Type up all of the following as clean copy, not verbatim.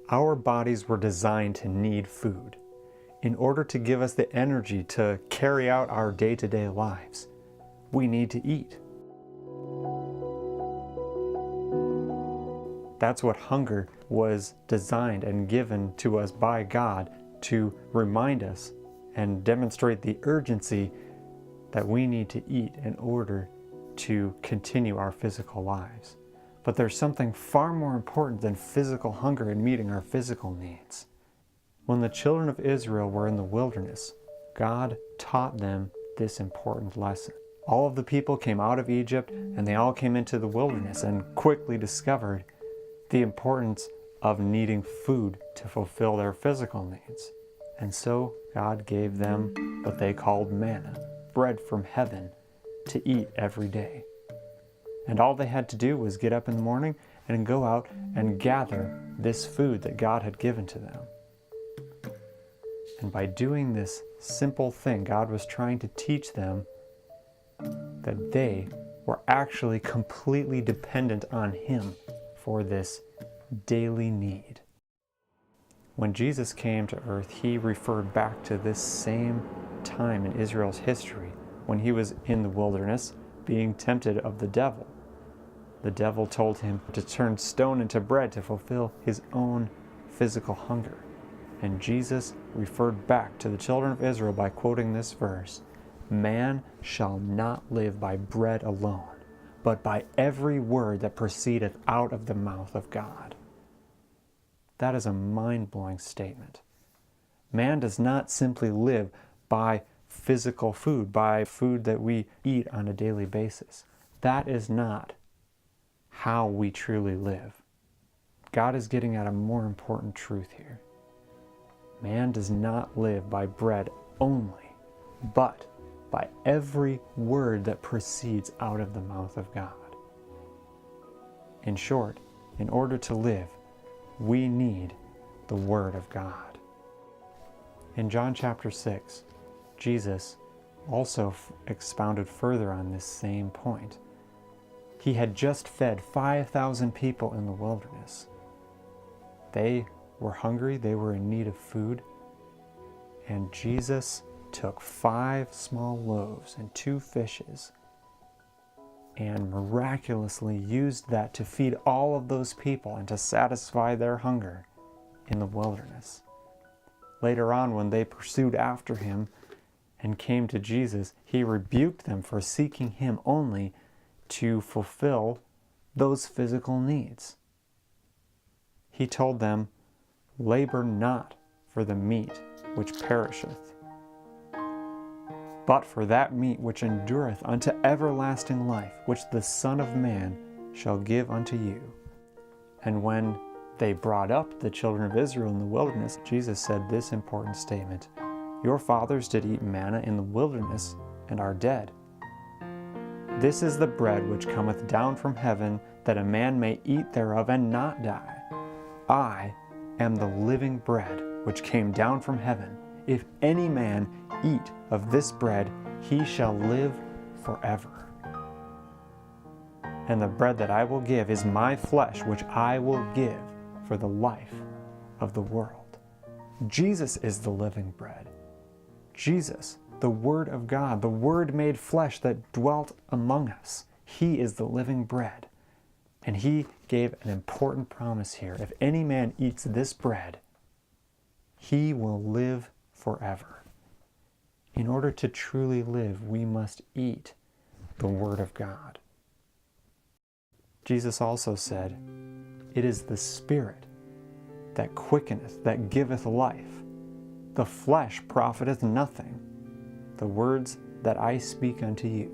Our bodies were designed to need food in order to give us the energy to carry out our day-to-day lives. We need to eat. That's what hunger was designed and given to us by God, to remind us and demonstrate the urgency that we need to eat in order to continue our physical lives. But there's something far more important than physical hunger and meeting our physical needs. When the children of Israel were in the wilderness, God taught them this important lesson. All of the people came out of Egypt and they all came into the wilderness and quickly discovered the importance of needing food to fulfill their physical needs. And so God gave them what they called manna, bread from heaven, to eat every day. And all they had to do was get up in the morning and go out and gather this food that God had given to them. And by doing this simple thing, God was trying to teach them that they were actually completely dependent on Him for this daily need. When Jesus came to earth, He referred back to this same time in Israel's history when He was in the wilderness being tempted of the devil. The devil told Him to turn stone into bread to fulfill His own physical hunger. And Jesus referred back to the children of Israel by quoting this verse, "Man shall not live by bread alone, but by every word that proceedeth out of the mouth of God." That is a mind-blowing statement. Man does not simply live by physical food, by food that we eat on a daily basis. That is not how we truly live. God is getting at a more important truth here. Man does not live by bread only, but by every word that proceeds out of the mouth of God. In short, in order to live, we need the Word of God. In John chapter 6, Jesus also expounded further on this same point. He had just fed 5,000 people in the wilderness. They were hungry, they were in need of food, and Jesus took 5 small loaves and 2 fishes and miraculously used that to feed all of those people and to satisfy their hunger in the wilderness. Later on, when they pursued after Him and came to Jesus, He rebuked them for seeking Him only to fulfill those physical needs. He told them, "Labor not for the meat which perisheth, but for that meat which endureth unto everlasting life, which the Son of Man shall give unto you." And when they brought up the children of Israel in the wilderness, Jesus said this important statement, "Your fathers did eat manna in the wilderness, and are dead. This is the bread which cometh down from heaven, that a man may eat thereof and not die. I am the living bread which came down from heaven. If any man eat of this bread, he shall live forever. And the bread that I will give is my flesh, which I will give for the life of the world." Jesus is the living bread. Jesus, the Word of God, the Word made flesh that dwelt among us. He is the living bread. And He gave an important promise here. If any man eats this bread, he will live forever. In order to truly live, we must eat the Word of God. Jesus also said, "It is the Spirit that quickeneth, that giveth life. The flesh profiteth nothing. The words that I speak unto you,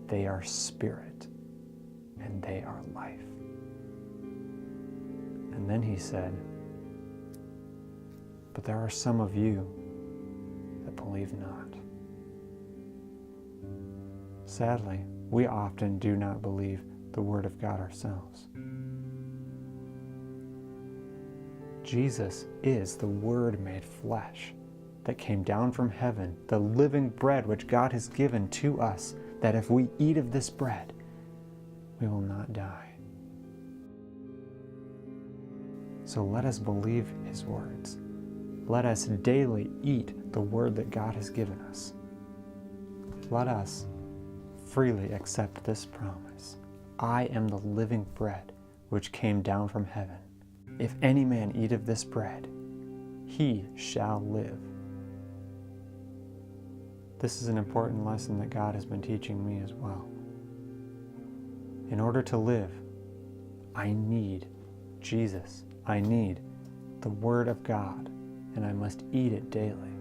they are spirit, and they are life." And then He said, "But there are some of you that believe not." Sadly, we often do not believe the Word of God ourselves. Jesus is the Word made flesh that came down from heaven, the living bread which God has given to us, that if we eat of this bread, we will not die. So let us believe his words. Let us daily eat the word that God has given us. Let us freely accept this promise. I am the living bread which came down from heaven. If any man eat of this bread, he shall live. This is an important lesson that God has been teaching me as well. In order to live, I need Jesus. I need the Word of God, and I must eat it daily.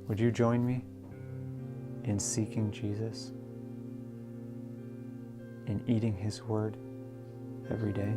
Would you join me in seeking Jesus, in eating his Word every day?